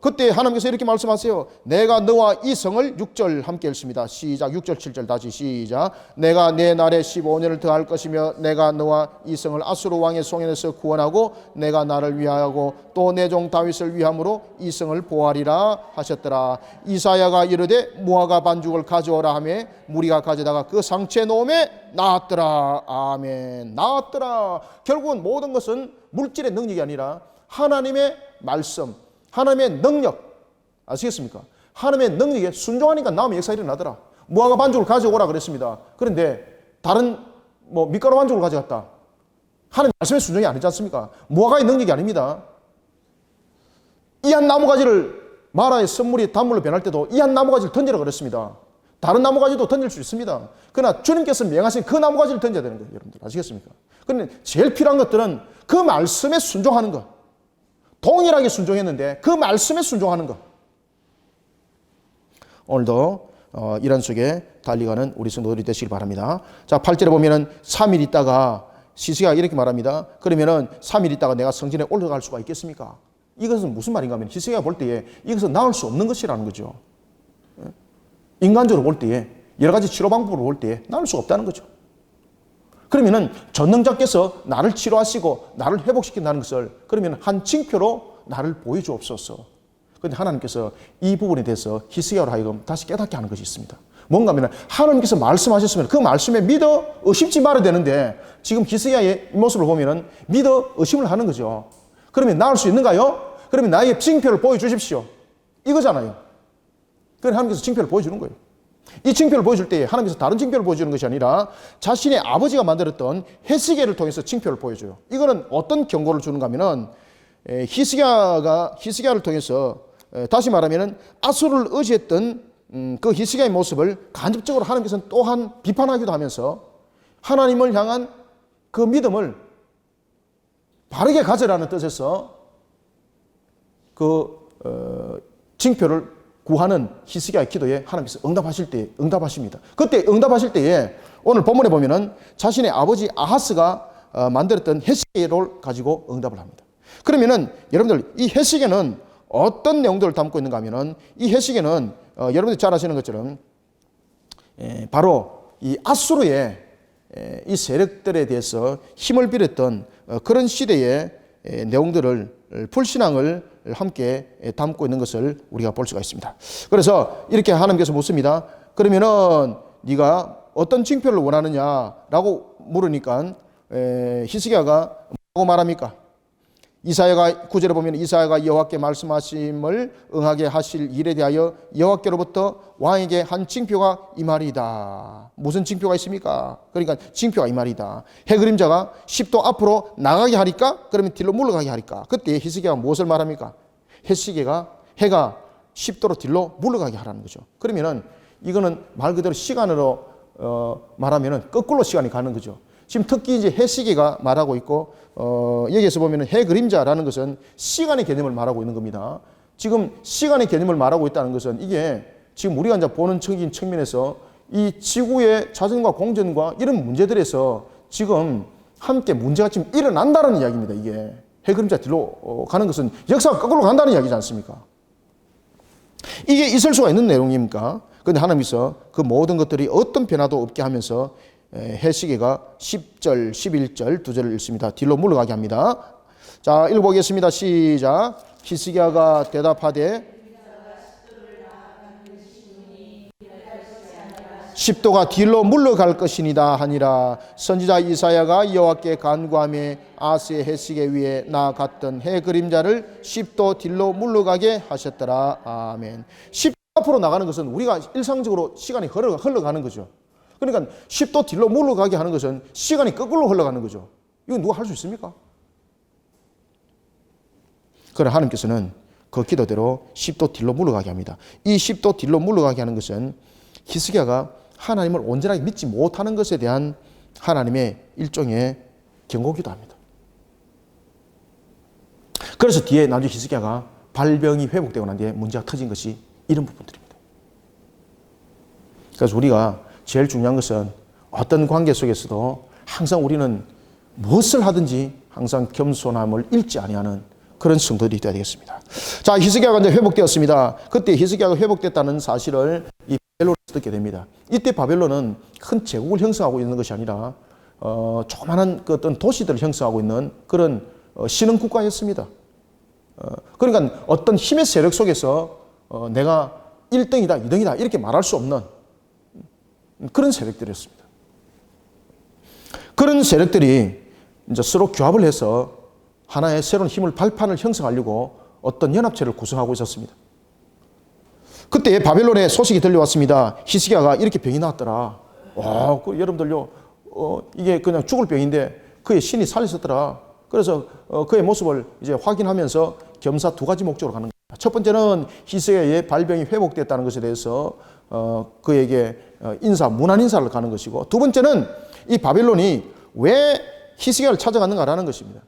S1: 그때 하나님께서 이렇게 말씀하세요. 내가 너와 이 성을 6절 함께 읽습니다. 시작. 6절 7절 다시 시작. 내가 내 날에 15년을 더할 것이며 내가 너와 이 성을 아수르 왕의 손에서 구원하고 내가 나를 위하고 또 내 종 다윗을 위함으로 이 성을 보호하리라 하셨더라. 이사야가 이르되 무화과 반죽을 가져오라 하매 무리가 가져다가 그 상처에 놓음에 나았더라. 아멘. 나았더라. 결국은 모든 것은 물질의 능력이 아니라 하나님의 말씀, 하나님의 능력, 아시겠습니까? 하나님의 능력에 순종하니까 나음의 역사가 일어나더라. 무화과 반죽을 가져오라 그랬습니다. 그런데 다른 밀가루 반죽을 가져갔다. 하나님 말씀의 순종이 아니지 않습니까? 무화과의 능력이 아닙니다. 이 한 나무가지를 마라의 선물이 단물로 변할 때도 이 한 나무가지를 던지라 그랬습니다. 다른 나무가지도 던질 수 있습니다. 그러나 주님께서 명하신 그 나무가지를 던져야 되는 거예요. 여러분들 아시겠습니까? 그런데 제일 필요한 것들은 그 말씀에 순종하는 것. 동일하게 순종했는데 그 말씀에 순종하는 것. 오늘도 이런 속에 달리가는 우리 성도들이 되시길 바랍니다. 자, 8절에 보면은 3일 있다가 히스기야가 이렇게 말합니다. 그러면은 3일 있다가 내가 성전에 올라갈 수가 있겠습니까? 이것은 무슨 말인가 하면 히스기야가 볼 때에 이것은 나올 수 없는 것이라는 거죠. 인간적으로 볼 때에 여러 가지 치료 방법으로 볼 때에 나올 수가 없다는 거죠. 그러면은 전능자께서 나를 치료하시고 나를 회복시킨다는 것을 그러면 한 징표로 나를 보여주옵소서. 그런데 하나님께서 이 부분에 대해서 히스기야로 하여금 다시 깨닫게 하는 것이 있습니다. 뭔가 하면 하나님께서 말씀하셨으면 그 말씀에 믿어 의심치 말아야 되는데 지금 히스기야의 모습을 보면은 믿어 의심을 하는 거죠. 그러면 나을 수 있는가요? 그러면 나의 징표를 보여주십시오. 이거잖아요. 그래서 하나님께서 징표를 보여주는 거예요. 이 징표를 보여줄 때 하나님께서 다른 징표를 보여주는 것이 아니라 자신의 아버지가 만들었던 헤스기야를 통해서 징표를 보여줘요. 이거는 어떤 경고를 주는가 하면은 히스기야를 통해서 다시 말하면은 아수르를 의지했던 그 히스기야의 모습을 간접적으로 하나님께서는 또한 비판하기도 하면서 하나님을 향한 그 믿음을 바르게 가져라는 뜻에서 징표를 구하는 히스기야의 기도에 하나님께서 응답하십니다. 그때 응답하실 때에 오늘 본문에 보면은 자신의 아버지 아하스가 만들었던 헤스기야를 가지고 응답을 합니다. 그러면은 여러분들 이 헤스기야는 어떤 내용들을 담고 있는가 하면은 이 헤스기야는 여러분들이 잘 아시는 것처럼 바로 이 아수르의 이 세력들에 대해서 힘을 빌었던 그런 시대의 내용들을 불신앙을 함께 담고 있는 것을 우리가 볼 수가 있습니다. 그래서 이렇게 하나님께서 묻습니다. 그러면은 네가 어떤 징표를 원하느냐라고 물으니까 히스기야가 뭐라고 말합니까? 이사야가 9절에 보면 이사야가 여호와께 말씀하심을 응하게 하실 일에 대하여 여호와께로부터 왕에게 한 징표가 이 말이다. 무슨 징표가 있습니까? 그러니까 징표가 이 말이다. 해 그림자가 10도 앞으로 나가게 하리까? 그러면 뒤로 물러가게 하리까? 그때 히스기야가 무엇을 말합니까? 해가 10도로 뒤로 물러가게 하라는 거죠. 그러면은 이거는 말 그대로 시간으로 말하면은 거꾸로 시간이 가는 거죠. 지금 특히 이제 해시계가 말하고 있고, 여기에서 보면은 해 그림자라는 것은 시간의 개념을 말하고 있는 겁니다. 지금 시간의 개념을 말하고 있다는 것은 이게 지금 우리가 이제 보는 측면에서 이 지구의 자전과 공전과 이런 문제들에서 지금 함께 문제가 지금 일어난다는 이야기입니다. 이게 해 그림자 뒤로 가는 것은 역사가 거꾸로 간다는 이야기지 않습니까? 이게 있을 수가 있는 내용입니까? 그런데 하나님께서 그 모든 것들이 어떤 변화도 없게 하면서 해시계가 10절, 11절 두 절을 읽습니다. 뒤로 물러가게 합니다. 자, 읽어보겠습니다. 시작. 히스기야가 대답하되 10도가 뒤로 물러갈 것이니다 하니라. 선지자 이사야가 여호와께 간구하며 아스의 해시계 위에 나아갔던 해 그림자를 10도 뒤로 물러가게 하셨더라. 아멘. 10도 앞으로 나가는 것은 우리가 일상적으로 시간이 흘러가는 거죠. 그러니까 10도 뒤로 물러가게 하는 것은 시간이 거꾸로 흘러가는 거죠. 이건 누가 할 수 있습니까? 그러나 하나님께서는 그 기도대로 10도 뒤로 물러가게 합니다. 이 10도 뒤로 물러가게 하는 것은 히스기야가 하나님을 온전하게 믿지 못하는 것에 대한 하나님의 일종의 경고기도 합니다. 그래서 뒤에 나중에 히스기야가 발병이 회복되고 난 뒤에 문제가 터진 것이 이런 부분들입니다. 그래서 우리가 제일 중요한 것은 어떤 관계 속에서도 항상 우리는 무엇을 하든지 항상 겸손함을 잃지 아니하는 그런 성도들이 되어야 되겠습니다. 자, 히스기야가 이제 회복되었습니다. 그때 히스기야가 회복됐다는 사실을 이 바벨론에서 듣게 됩니다. 이때 바벨론은 큰 제국을 형성하고 있는 것이 아니라 조그마한 그 어떤 도시들을 형성하고 있는 그런 신흥 국가였습니다. 그러니까 어떤 힘의 세력 속에서 내가 1등이다, 2등이다 이렇게 말할 수 없는 그런 세력들이었습니다. 그런 세력들이 이제 서로 규합을 해서 하나의 새로운 힘을 발판을 형성하려고 어떤 연합체를 구성하고 있었습니다. 그때 바벨론에 소식이 들려왔습니다. 히스기야가 이렇게 병이 나왔더라. 와, 여러분들요, 이게 그냥 죽을 병인데 그의 신이 살렸었더라. 그래서 그의 모습을 이제 확인하면서 겸사 두 가지 목적으로 가는 겁니다. 첫 번째는 히스기야의 발병이 회복됐다는 것에 대해서 그에게 문안 인사를 가는 것이고, 두 번째는 이 바벨론이 왜 히스기야를 찾아갔는가라는 것입니다.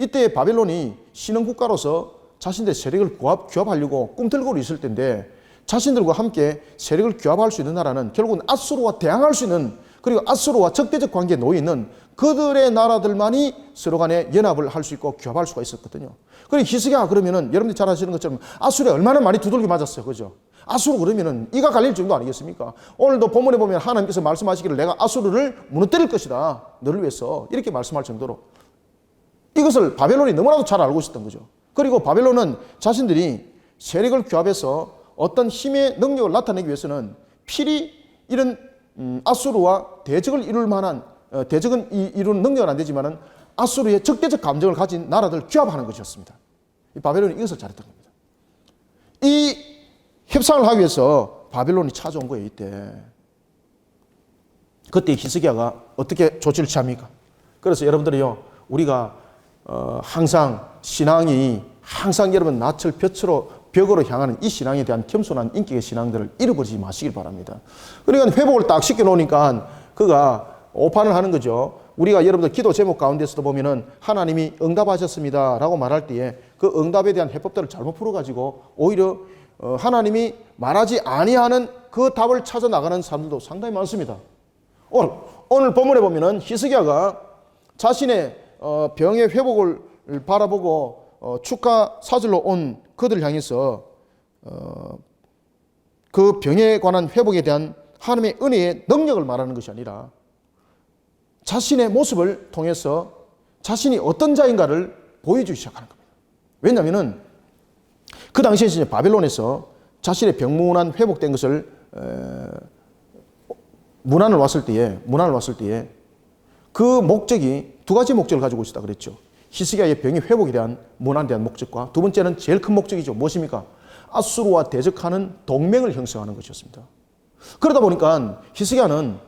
S1: 이때 바벨론이 신흥국가로서 자신들의 세력을 규합하려고 꿈틀거리고 있을 때인데, 자신들과 함께 세력을 규합할 수 있는 나라는 결국은 아수르와 대항할 수 있는, 그리고 아수르와 적대적 관계에 놓여 있는 그들의 나라들만이 서로 간에 연합을 할 수 있고 규합할 수가 있었거든요. 그리고 히스기야가 그러면은 여러분들이 잘 아시는 것처럼 아수르에 얼마나 많이 두들겨 맞았어요. 그죠? 아수르 그러면은 이가 갈릴 정도 아니겠습니까? 오늘도 본문에 보면 하나님께서 말씀하시기를 내가 아수르를 무너뜨릴 것이다. 너를 위해서. 이렇게 말씀할 정도로 이것을 바벨론이 너무나도 잘 알고 있었던 거죠. 그리고 바벨론은 자신들이 세력을 규합해서 어떤 힘의 능력을 나타내기 위해서는 필히 이런 아수르와 대적을 이룰 만한, 대적은 이루는 능력은 안 되지만은 아수르의 적대적 감정을 가진 나라들 규합하는 것이었습니다. 이 바벨론이 이것을 잘했던 겁니다. 이 협상을 하기 위해서 바벨론이 찾아온 거예요, 이때. 그때 히스기야가 어떻게 조치를 취합니까? 그래서 여러분들이요, 우리가 항상 신앙이 항상 여러분 낯을 벽으로 향하는 이 신앙에 대한 겸손한 인격의 신앙들을 잃어버리지 마시길 바랍니다. 그러니까 회복을 딱 시켜놓으니까 그가 오판을 하는 거죠. 우리가 여러분들 기도 제목 가운데서도 보면은 하나님이 응답하셨습니다 라고 말할 때에 그 응답에 대한 해법들을 잘못 풀어가지고 오히려 하나님이 말하지 아니하는 그 답을 찾아 나가는 사람들도 상당히 많습니다. 오늘 본문에 보면은 히스기야가 자신의 병의 회복을 바라보고 축하 사절로 온 그들을 향해서 그 병에 관한 회복에 대한 하나님의 은혜의 능력을 말하는 것이 아니라 자신의 모습을 통해서 자신이 어떤 자인가를 보여주기 시작하는 겁니다. 왜냐하면 그 당시에 이제 바벨론에서 자신의 병문안 회복된 것을 문안을 왔을 때에 그 목적이 두 가지 목적을 가지고 있었다 그랬죠. 히스기야의 병의 회복에 대한 문안에 대한 목적과 두 번째는 제일 큰 목적이죠. 무엇입니까? 아수르와 대적하는 동맹을 형성하는 것이었습니다. 그러다 보니까 히스기야는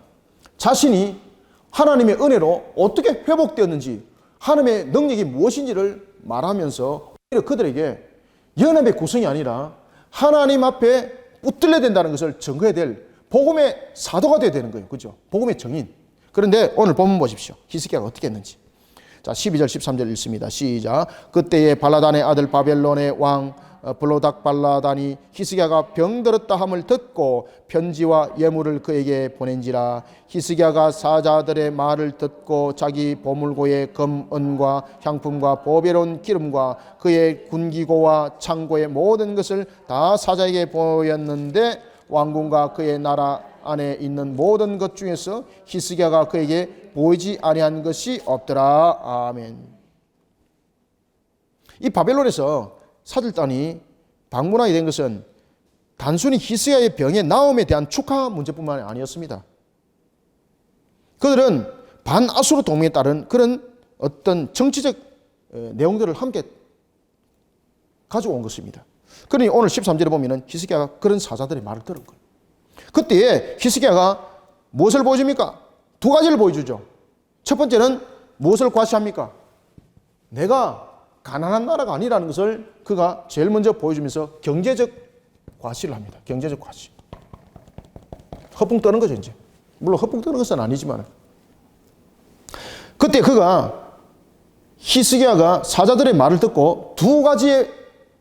S1: 자신이 하나님의 은혜로 어떻게 회복되었는지, 하나님의 능력이 무엇인지를 말하면서 오히려 그들에게 연합의 구성이 아니라 하나님 앞에 붙들려야 된다는 것을 증거해야 될 복음의 사도가 되어야 되는 거예요. 그죠? 복음의 증인. 그런데 오늘 본문 보십시오. 히스기야가 어떻게 했는지. 자, 12절 13절 읽습니다. 시작. 그때에 발라단의 아들 바벨론의 왕 블로닥 발라단이 히스기야가 병들었다 함을 듣고 편지와 예물을 그에게 보낸지라. 히스기야가 사자들의 말을 듣고 자기 보물고의 금, 은과 향품과 보배로운 기름과 그의 군기고와 창고의 모든 것을 다 사자에게 보였는데 왕궁과 그의 나라 안에 있는 모든 것 중에서 히스기야가 그에게 보이지 아니한 것이 없더라. 아멘. 이 바벨론에서 사절단이 방문하게 된 것은 단순히 히스기야의 병의 나음에 대한 축하 문제뿐만 아니었습니다. 그들은 반아수르 동맹에 따른 그런 어떤 정치적 내용들을 함께 가지고 온 것입니다. 그러니 오늘 13절에 보면은 히스기야가 그런 사자들의 말을 들은 거예요. 그때에 히스기야가 무엇을 보여줍니까? 두 가지를 보여주죠. 첫 번째는 무엇을 과시합니까? 내가 가난한 나라가 아니라는 것을 그가 제일 먼저 보여주면서 경제적 과시를 합니다. 경제적 과시. 허풍 떠는 거죠, 이제. 물론 허풍 떠는 것은 아니지만. 그때 그가 히스기야가 사자들의 말을 듣고 두 가지의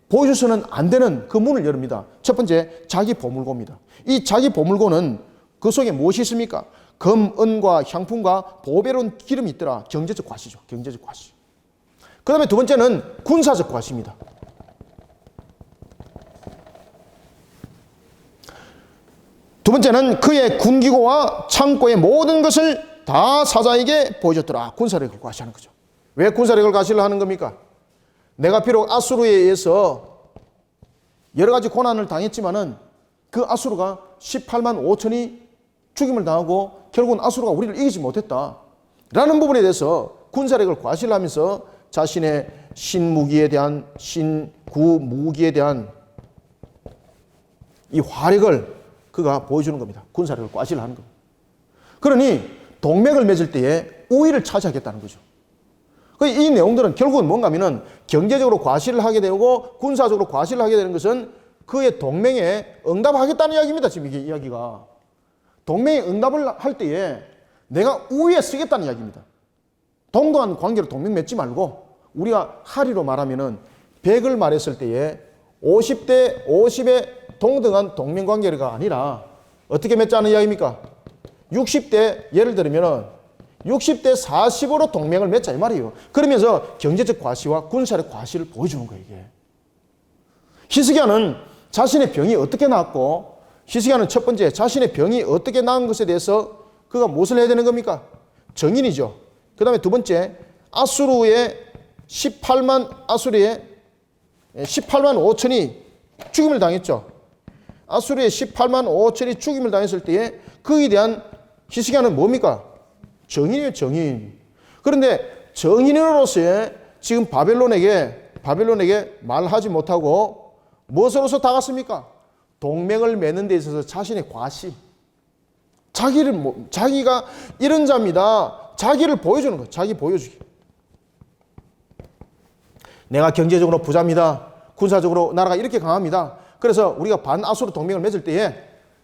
S1: 보여줘서는 안 되는 그 문을 열립니다. 첫 번째, 자기 보물고입니다. 이 자기 보물고는 그 속에 무엇이 있습니까? 금, 은과 향품과 보배로운 기름이 있더라. 경제적 과시죠. 경제적 과시. 그 다음에 두 번째는 군사적 과시입니다. 두 번째는 그의 군기고와 창고의 모든 것을 다 사자에게 보여줬더라. 군사력을 과시하는 거죠. 왜 군사력을 과시를 하는 겁니까? 내가 비록 아수르에 의해서 여러 가지 고난을 당했지만은 그 아수르가 18만 5천이 죽임을 당하고 결국은 아수르가 우리를 이기지 못했다 라는 부분에 대해서 군사력을 과시를 하면서 자신의 신무기에 대한 신구무기에 대한 이 화력을 그가 보여주는 겁니다. 군사력을 과시를 하는 겁니다. 그러니 동맹을 맺을 때에 우위를 차지하겠다는 거죠. 이 내용들은 결국은 뭔가 하면은 경제적으로 과시를 하게 되고 군사적으로 과시를 하게 되는 것은 그의 동맹에 응답하겠다는 이야기입니다. 지금 이게 이야기가. 동맹에 응답을 할 때에 내가 우위에 쓰겠다는 이야기입니다. 동등한 관계로 동맹 맺지 말고 우리가 하리로 말하면은 100을 말했을 때에 50대 50의 동등한 동맹 관계가 아니라 어떻게 맺자는 이야기입니까? 60대 예를 들면은 60대 40으로 동맹을 맺자 이 말이에요. 그러면서 경제적 과시와 군사력 과시를 보여주는 거예요, 이게. 히스기야는 자신의 병이 어떻게 나았고 히스기야는 첫 번째 자신의 병이 어떻게 나은 것에 대해서 그가 무엇을 해야 되는 겁니까? 정인이죠. 그 다음에 두 번째 아수르의 18만 5천이 죽임을 당했죠. 아수르의 18만 5천이 죽임을 당했을 때에 그에 대한 히스기야는 뭡니까? 정인이에요, 정인. 그런데 정인으로서의 지금 바벨론에게 말하지 못하고 무엇으로서 다갔습니까? 동맹을 맺는 데 있어서 자신의 과시, 자기가 이런 자입니다. 자기를 보여주는 거예요. 자기 보여주기. 내가 경제적으로 부자입니다. 군사적으로 나라가 이렇게 강합니다. 그래서 우리가 반아수르 동맹을 맺을 때에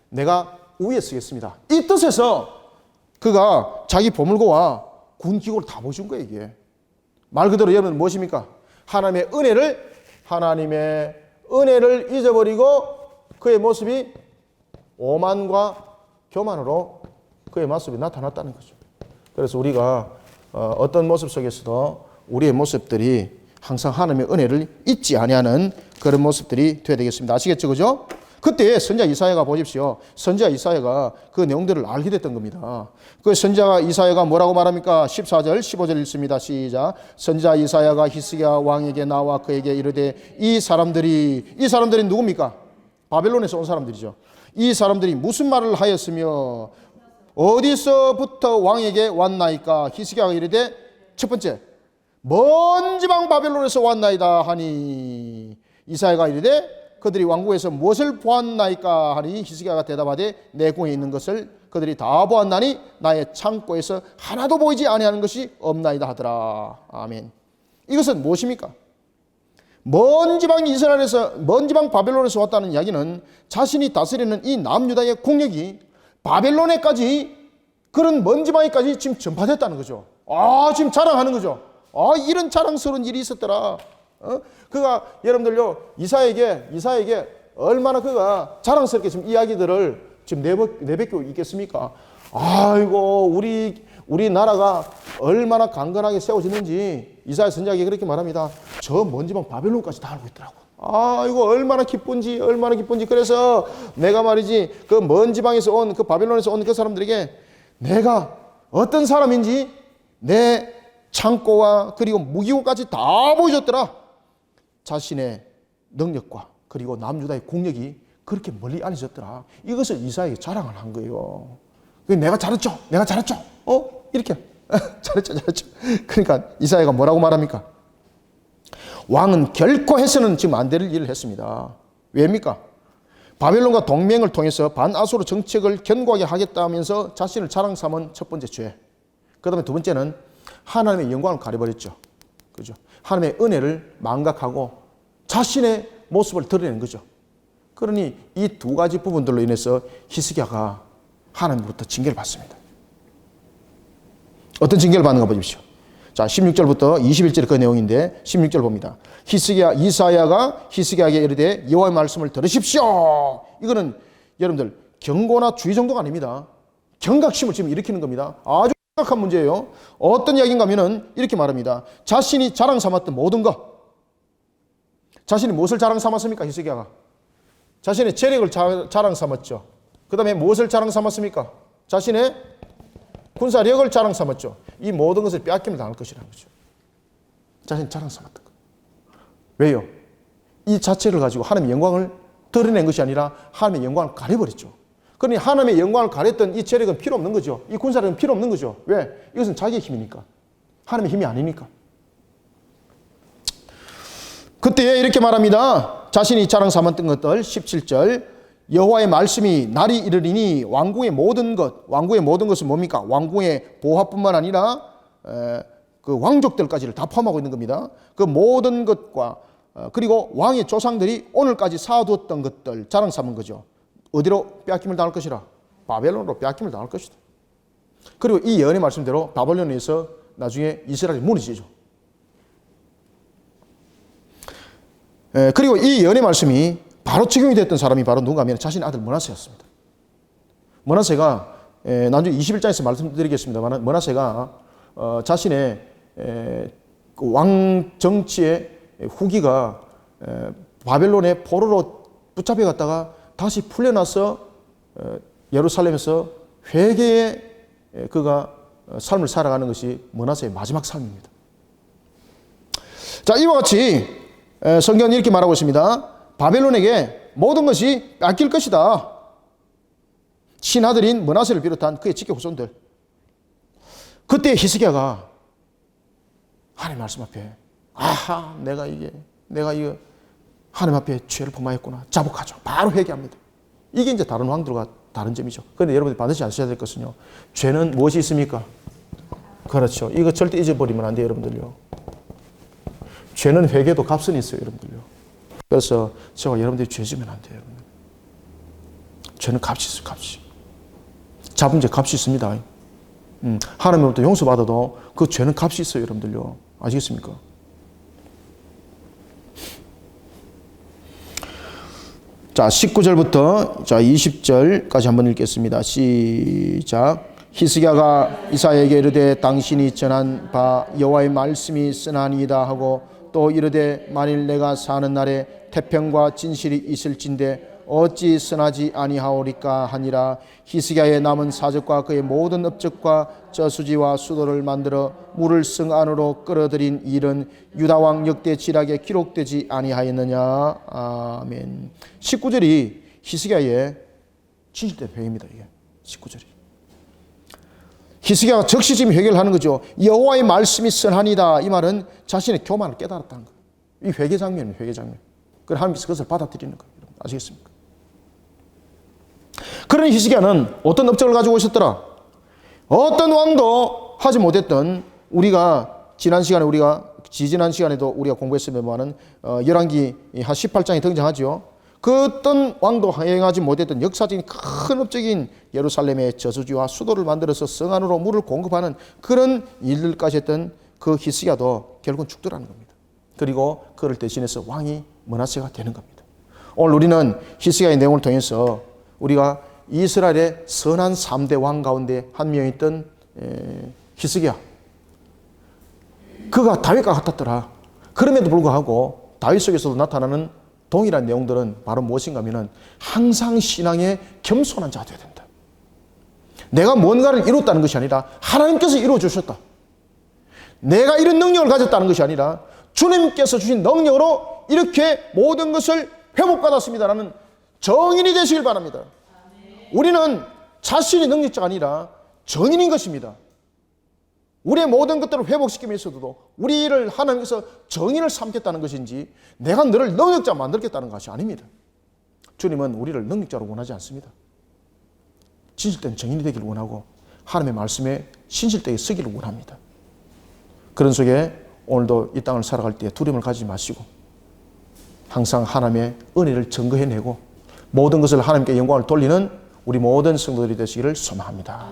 S1: 내가 우위에 쓰겠습니다. 이 뜻에서 그가 자기 보물고와 군기고를 다 보여준 거예요, 이게. 말 그대로 여러분 무엇입니까? 하나님의 은혜를 잊어버리고 그의 모습이 오만과 교만으로 그의 모습이 나타났다는 거죠. 그래서 우리가 어떤 모습 속에서도 우리의 모습들이 항상 하나님의 은혜를 잊지 아니하는 그런 모습들이 되어야 되겠습니다. 아시겠죠? 그죠? 그때 선지자 이사야가 보십시오. 선지자 이사야가 그 내용들을 알게 됐던 겁니다. 그 선지자 이사야가 뭐라고 말합니까? 14절, 15절 읽습니다. 시작. 선지자 이사야가 히스기야 왕에게 나와 그에게 이르되 이 사람들이 누굽니까? 바벨론에서 온 사람들이죠. 이 사람들이 무슨 말을 하였으며 어디서부터 왕에게 왔나이까? 히스기야가 이르되 첫 번째 먼 지방 바벨론에서 왔나이다 하니 이사야가 이르되 그들이 왕궁에서 무엇을 보았나이까 하니 히스기야가 대답하되 내 궁에 있는 것을 그들이 다 보았나니 나의 창고에서 하나도 보이지 아니하는 것이 없나이다 하더라. 아멘. 이것은 무엇입니까? 먼 지방 바벨론에서 왔다는 이야기는 자신이 다스리는 이 남유다의 국력이 바벨론에까지 그런 먼 지방에까지 지금 전파됐다는 거죠. 지금 자랑하는 거죠. 이런 자랑스러운 일이 있었더라. 그가 여러분들요 이사에게 얼마나 그가 자랑스럽게 지금 이야기들을 지금 내뱉고 있겠습니까? 아이고 우리 나라가 얼마나 강건하게 세워지는지 이사야 선지자에게 그렇게 말합니다. 저 먼 지방 바벨론까지 다 알고 있더라고. 이거 얼마나 기쁜지. 그래서 내가 말이지 그 먼 지방에서 온 그 바벨론에서 온 그 사람들에게 내가 어떤 사람인지 내 창고와 그리고 무기고까지 다 보여줬더라. 자신의 능력과 그리고 남유다의 국력이 그렇게 멀리 알려졌더라. 이것을 이사야에게 자랑을 한 거예요. 내가 잘했죠. 이렇게 잘했죠. 그러니까 이사야가 뭐라고 말합니까? 왕은 결코 해서는 지금 안 될 일을 했습니다. 왜입니까? 바벨론과 동맹을 통해서 반아수르 정책을 견고하게 하겠다면서 자신을 자랑 삼은 첫 번째 죄. 그 다음에 두 번째는 하나님의 영광을 가려버렸죠. 그죠? 하나님의 은혜를 망각하고 자신의 모습을 드러내는 거죠. 그러니 이 두 가지 부분들로 인해서 히스기야가 하나님으로부터 징계를 받습니다. 어떤 징계를 받는가 보십시오. 자, 16절부터 21절 그 내용인데 16절 봅니다. 이사야가 히스기야에게 이르되 여호와의 말씀을 들으십시오. 이거는 여러분들 경고나 주의 정도가 아닙니다. 경각심을 지금 일으키는 겁니다. 아주 심각한 문제예요. 어떤 이야기인가 하면은 이렇게 말합니다. 자신이 자랑 삼았던 모든 것. 자신이 무엇을 자랑 삼았습니까? 히스기야가 자신의 재력을 자랑 삼았죠. 그 다음에 무엇을 자랑 삼았습니까? 자신의 군사력을 자랑 삼았죠. 이 모든 것을 빼앗김을 당할 것이라는 거죠. 자신이 자랑 삼았던 것. 왜요? 이 자체를 가지고 하나님의 영광을 드러낸 것이 아니라 하나님의 영광을 가려버렸죠. 그러니 하나님의 영광을 가렸던 이 재력은 필요 없는 거죠. 이 군사력은 필요 없는 거죠. 왜? 이것은 자기의 힘이니까. 하나님의 힘이 아니니까. 그때 이렇게 말합니다. 자신이 자랑 삼았던 것들 17절 여호와의 말씀이 날이 이르리니 왕궁의 모든 것은 뭡니까? 왕궁의 보화뿐만 아니라 그 왕족들까지를 다 포함하고 있는 겁니다. 그 모든 것과 그리고 왕의 조상들이 오늘까지 쌓아두었던 것들 자랑 삼은 거죠. 어디로 빼앗김을 당할 것이라? 바벨론으로 빼앗김을 당할 것이다. 그리고 이 예언의 말씀대로 바벨론에서 나중에 이스라엘이 무너지죠. 그리고 이 예언의 말씀이 바로 적용이 됐던 사람이 바로 누군가 하면 자신의 아들 므낫세였습니다. 므낫세가 나중에 21장에서 말씀드리겠습니다만 므낫세가 자신의 왕 정치의 후기가 바벨론의 포로로 붙잡혀 갔다가 다시 풀려나서 예루살렘에서 회개의 그가 삶을 살아가는 것이 므낫세의 마지막 삶입니다. 자, 이와 같이 성경은 이렇게 말하고 있습니다. 바벨론에게 모든 것이 뺏길 것이다. 신하들인 므낫세를 비롯한 그의 직계 후손들. 그때 히스기야가 하나님 말씀 앞에 아하 내가 이거 하나님 앞에 죄를 범하였구나. 자복하죠. 바로 회개합니다. 이게 이제 다른 왕들과 다른 점이죠. 그런데 여러분들 반드시 아셔야 될 것은요. 죄는 무엇이 있습니까? 그렇죠. 이거 절대 잊어버리면 안 돼요, 여러분들요. 죄는 회개도 값은 있어요, 여러분들요. 그래서 제가 여러분들이 죄 지면 안 돼요, 여러분. 죄는 값이 있어요, 값이. 잡은 죄 값이 있습니다. 하나님으로부터 용서받아도 그 죄는 값이 있어요, 여러분들요. 아시겠습니까? 자, 19절부터 20절까지 한번 읽겠습니다. 시작. 히스기야가 이사야에게 이르되 당신이 전한 바 여호와의 말씀이 쓰나니이다 하고 또 이르되 만일 내가 사는 날에 태평과 진실이 있을진데 어찌 선하지 아니하오리까 하니라. 히스기야의 남은 사적과 그의 모든 업적과 저수지와 수도를 만들어 물을 성 안으로 끌어들인 일은 유다왕 역대 지략에 기록되지 아니하였느냐. 아멘. 19절이 히스기야의 진실된 회개입니다. 이게 19절이. 히스기야가 즉시 지금 회개를 하는 거죠. 여호와의 말씀이 선하니다. 이 말은 자신의 교만을 깨달았다는 거예요. 이 회개 장면입니다. 회개 장면. 그래서 하나님께서 그것을 받아들이는 거예요. 아시겠습니까? 그런 히스기야는 어떤 업적을 가지고 오셨더라? 어떤 왕도 하지 못했던 우리가 지난 시간에 지지난 시간에도 우리가 공부했으면은 열왕기 한 18장에 등장하죠. 그 어떤 왕도 행하지 못했던 역사적인 큰 업적인 예루살렘의 저수지와 수도를 만들어서 성 안으로 물을 공급하는 그런 일들까지 했던 그 히스기야도 결국은 죽더라는 겁니다. 그리고 그를 대신해서 왕이 므낫세가 되는 겁니다. 오늘 우리는 히스기야의 내용을 통해서 우리가 이스라엘의 선한 3대 왕 가운데 한 명이었던 히스기야. 그가 다윗과 같았더라. 그럼에도 불구하고 다윗 속에서도 나타나는 동일한 내용들은 바로 무엇인가 하면 항상 신앙에 겸손한 자가 되어야 된다. 내가 뭔가를 이뤘다는 것이 아니라 하나님께서 이루어 주셨다. 내가 이런 능력을 가졌다는 것이 아니라 주님께서 주신 능력으로 이렇게 모든 것을 회복받았습니다라는 정인이 되시길 바랍니다. 우리는 자신이 능력자가 아니라 정인인 것입니다. 우리의 모든 것들을 회복시키기 위해서도 우리를 하나님께서 정인을 삼겠다는 것인지 내가 너를 능력자 만들겠다는 것이 아닙니다. 주님은 우리를 능력자로 원하지 않습니다. 진실된 정인이 되기를 원하고 하나님의 말씀에 신실되게 쓰기를 원합니다. 그런 속에 오늘도 이 땅을 살아갈 때 두려움을 가지지 마시고 항상 하나님의 은혜를 증거해내고 모든 것을 하나님께 영광을 돌리는 우리 모든 성도들이 되시기를 소망합니다.